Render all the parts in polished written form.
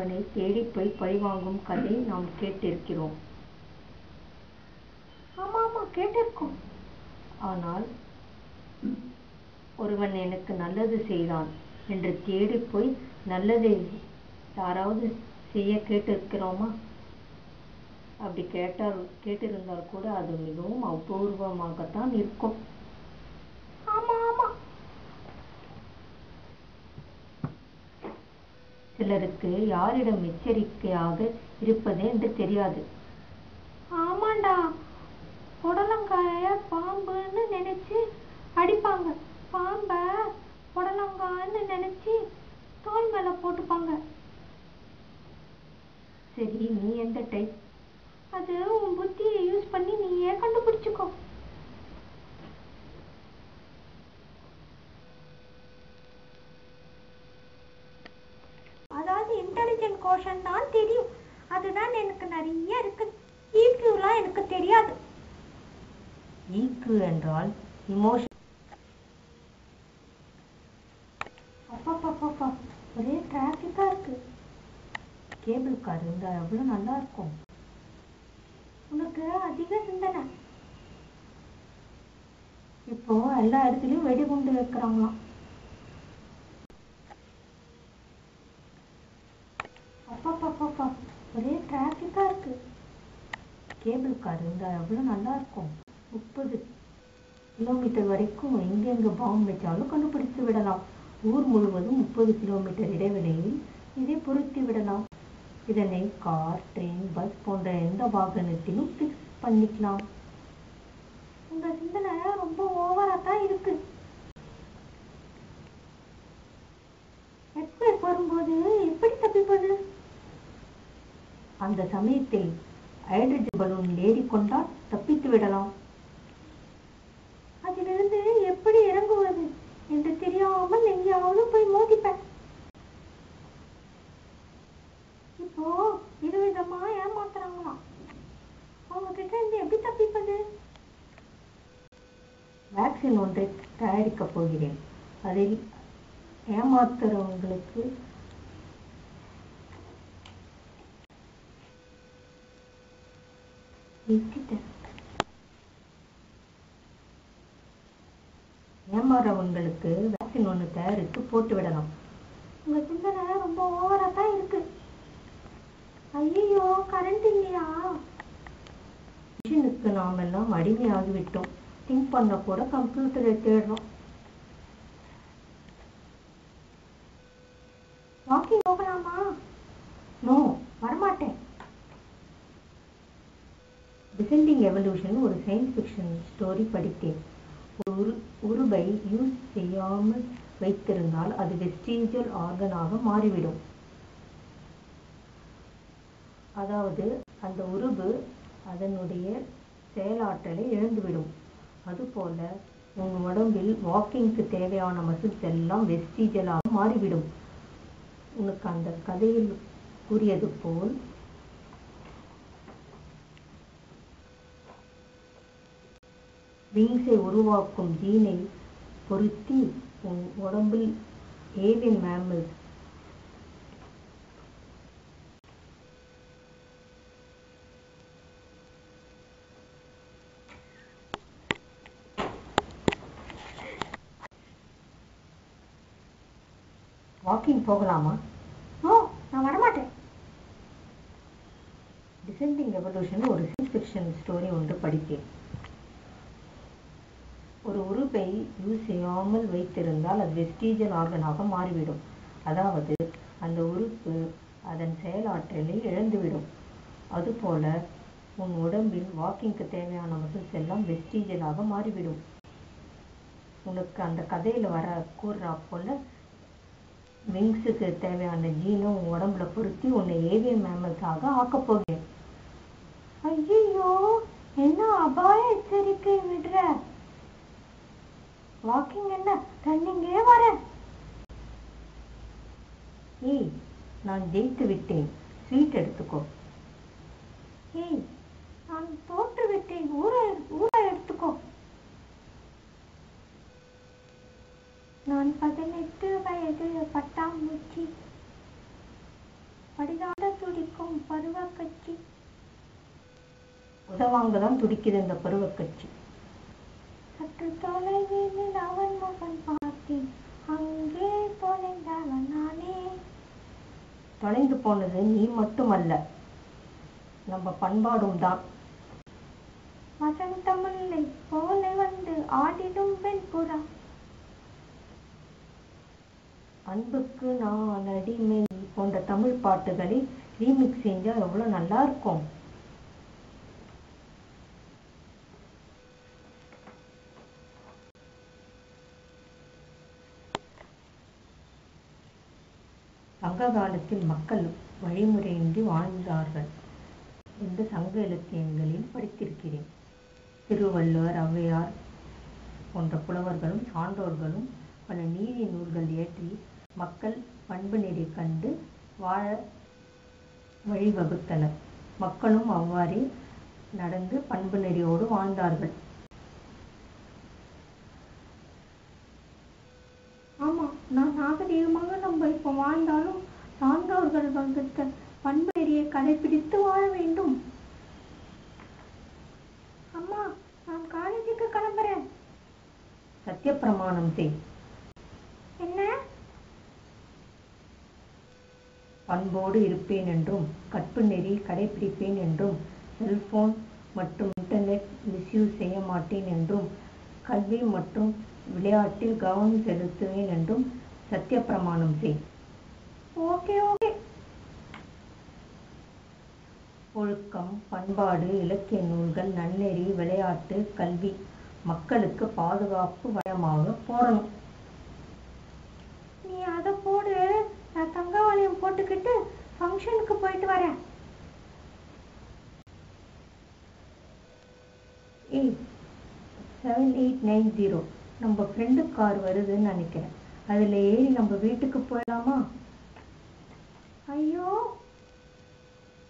ஒருவனை தேடிப் போய் பழிவாங்கும் கதை நாம் கேட்டிருக்கிறோம். ஆமா கேட்டிருக்கோம். ஆனால் ஒருவன் எனக்கு நல்லது செய்தான் என்று தேடிப் போய் நல்லதை யாராவது செய்ய கேட்டிருக்கிறோமா? அப்படி கேட்டிருந்தால் கூட அது மிகவும் அபூர்வமாகத்தான் இருக்கும். ஆமா சிலருக்கு யாரிடம் எச்சரிக்கையாக இருப்பது என்று தெரியாது. ஆமாண்டா, புடலங்காய பாம்புன்னு நினைச்சு அடிப்பாங்க, பாம்ப புடலங்கான்னு நினைச்சு தோல் மேல போட்டுப்பாங்க. சரி, நீ எந்த டைப்? அது உன் புத்தியை யூஸ் பண்ணி நீயே கண்டுபிடிச்சுக்கோ. அதாவது இன்டெலிஜென்ட் கோஷன் தான் தெரியும், அதுதான் எனக்கு நிறைய இருக்கு. ஈக்யூலாம் எனக்கு தெரியாது. ஈக்யூ என்றால் இமோஷன். அப்பா ஒரே டிராஃபிக்கா இருக்கு. கேபிள் கார் இருந்தா எவ்வளவு நல்லா இருக்கும். உனக்கு அதிக சிந்தனை. இப்போ எல்லா இடத்துலயும் வெடிகுண்டு வைக்கிறாங்களாம். அப்பா ஒரே டிராஃபிக்கா இருக்கு. கேபிள் கார் இருந்தா எவ்வளவு நல்லா இருக்கும். 30 கிலோமீட்டர் வரைக்கும் எங்கெங்க பாம்பு வச்சாலும் கண்டுபிடித்து விடலாம். ஊர் முழுவதும் 30 கிலோமீட்டர் இடைவெளியில் இதை பொருத்தி விடலாம். இதனை கார், ட்ரெயின், பஸ் போன்ற எந்த வாகனத்திலும் பிக்ஸ் பண்ணிக்கலாம். உங்க சிந்தனை ரொம்ப ஓவரா தான் இருக்கு. எர்த்குவேக் வரும்போது எப்படி தப்பிப்பது? அந்த சமயத்தில் ஹைட்ரஜன் பலூனில் ஏறிக்கொண்டால் தப்பித்து விடலாம். அதிலிருந்து எப்படி இறங்குவது என்று தெரியாமல் எங்கேயாவது போய் மோதிப்பேன். இப்போ விதவிதமா ஏமாத்துறாங்களாம், அவங்க கிட்ட இருந்து எப்படி தப்பிப்பது? வேக்சின் ஒன்றை தயாரிக்கப் போகிறேன். அதில் ஏமாத்துறவங்களுக்கு வேக்சின் ஒன்று தயாரித்து போட்டு விடலாம். உங்க சிந்தனை ரொம்ப ஓவரா தான் இருக்கு. ஐயோ, கரண்ட் இல்லையா? மிஷினுக்கு நாம் எல்லாம் அடிமையாகிவிட்டோம். திங்க் பண்ண கூட கம்ப்யூட்டரை தேடுறோம். வாக்கிங் போகலாமா? நோ, வரமாட்டேன். டிசெண்டிங் எவல்யூஷன் ஒரு சயின்ஸ் ஃபிக்ஷன் ஸ்டோரி படித்தேன். ஒரு உறுப்பை யூஸ் செய்யாமல் வைத்திருந்தால் அது வெஸ்டிஜியல் ஆர்கனாக மாறிவிடும். அதாவது அந்த உறுப்பு அதனுடைய செயலாற்றலை இழந்துவிடும். அதுபோல உன் உடம்பில் வாக்கிங்க்கு தேவையான மசில்ஸ் எல்லாம் வெஸ்டிஜியலாக மாறிவிடும். உனக்கு அந்த கதையில் கூறியது போல் விங்ஸை உருவாக்கும் ஜீனை பொருத்தி உன் உடம்பில் ஏவியன் மேமல்ஸ் வாக்கிங் போகலாமா? நோ, நான் வரமாட்டேன். டிசெண்டிங் எவல்யூஷன் ஒரு சயின்ஸ் ஃபிக்ஷன் ஸ்டோரி ஒன்று படித்தேன். ஒரு உறுப்பை யூஸ் செய்யாமல் வைத்திருந்தால் அது வெஸ்டிஜியல் ஆர்கனாக மாறிவிடும். அதாவது அந்த உறுப்பு அதன் செயலாற்றலை இழந்துவிடும். அதுபோல உன் உடம்பில் வாக்கிங்க்கு தேவையான மசில்ஸ் எல்லாம் வெஸ்டிஜியலாக மாறிவிடும். உனக்கு அந்த கதையில் கூறுறா போல விங்ஸுக்கு தேவையான ஜீனை உன் உடம்புல பொருத்தி உன்னை ஏவியன் மேமல்ஸாக ஆக்கப் போகிறேன். ஐயோ, என்ன அபாய எச்சரிக்கை விடுற? வாக்கிங் என்ன, ரன்னிங்கே வரேன். ஏய், நான் ஜெயித்து விட்டேன், ஸ்வீட் எடுத்துக்கோ. ஏய், நான் தோற்று விட்டேன், ஊரை எடுத்துக்கோ. நான் 18 வயது பட்டாம்பூச்சி. படிதாண்ட துடிக்கும் பருவ கட்சி. உதவாங்க தான் துடிக்குது இந்த பருவ கட்சி. சற்று தொலைவில் அவன் முகம் பார்த்தேன், அங்கே தொலைந்தவன் நானே. தொலைந்து போனது நீ மட்டுமல்ல, நம்ம பண்பாடும் தான். வசந்தமில்லை போல வந்து ஆடிடும் வெண்புறா. அன்புக்கு நான் அடிமை போன்ற தமிழ் பாட்டுகளை ரீமிக்ஸ் செஞ்சா எவ்வளவு நல்லா இருக்கும். சங்க காலத்தில் மக்கள் வழிமுறையின்றி வாழ்ந்தார்கள் என்று சங்க இலக்கியங்களில் படித்திருக்கிறேன். திருவள்ளுவர், ஔவையார் போன்ற புலவர்களும் சான்றோர்களும் பல நீதி நூல்கள் இயற்றி மக்கள் பண்பு நெறி கண்டு வாழ வழிவகுத்தனர். மக்களும் அவ்வாறே நடந்து பண்பு நெறியோடு வாழ்ந்தார்கள். ஆமா, நான் நாகரீகமாக நம்ம இப்ப வாழ்ந்தாலும் சான்றோர்கள் வகுத்த பண்பு நெறியை கடைபிடித்து வாழ வேண்டும். அம்மா, நான் காலேஜுக்கு கிளம்புறேன். சத்திய பிரமாணம் செய். என்ன? பண்போடு இருப்பேன் என்றும் கற்பு நெறி கடைபிடிப்பேன் என்றும் செல்போன் மற்றும் இன்டர்நெட் மிஸ்யூஸ் செய்ய மாட்டேன் என்றும் கல்வி மற்றும் விளையாட்டில் கவனம் செலுத்துவேன் என்றும் சத்திய பிரமாணம் செய். Okay okay. ஒழுக்கம், பண்பாடு, இலக்கிய நூல்கள், நன்னெறி, விளையாட்டு, கல்வி மக்களுக்கு பாதுகாப்பு வயமாக போடணும். நீ அதை போடு, நான் தங்கவாளையம் போட்டுக்கிட்டு ஃபங்க்ஷனுக்கு போயிட்டு வரேன். 7890 நம்ம ஃப்ரெண்டு கார் வருதுன்னு நினைக்கிறேன். அதில் ஏறி நம்ம வீட்டுக்கு போயிடலாமா? ஐயோ,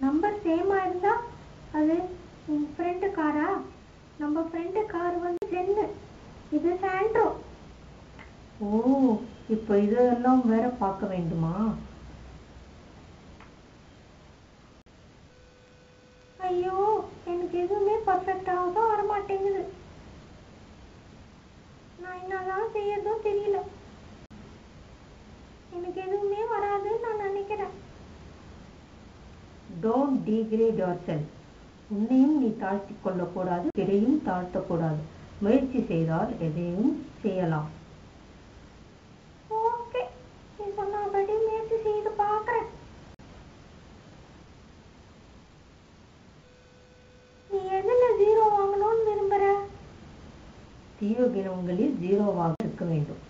நம்பர் சேமா இருந்தா அது உன் ஃப்ரெண்டு காரா? நம்ம ஃப்ரெண்டு கார் வந்து சென்னு, இது சாண்ட்ரோ. ஓ, இப்போ இதெல்லாம் வேற பார்க்க வேண்டுமா? ஐயோ, எனக்கு எதுவுமே பர்ஃபெக்டாக தான் வரமாட்டேங்குது. நான் என்னதான் செய்யறதும் தெரியல. எனக்கு எதுவுமே வராதுன்னு நான் நினைக்கிறேன். Don't degrade yourself. உன்னையும் நீ தாழ்த்திக் கொள்ளக்கூடாது, பிறையும் தாழ்த்தக்கூடாது. முயற்சி செய்தால் எதையும் செய்யலாம். ஓகே, நீ சொன்னபடி முயற்சி செய்து பார்க்கறேன். நீ எதுல 0 வாங்கணும்னு விரும்புற? தீய குணங்களில் 0வாக இருக்க வேண்டும்.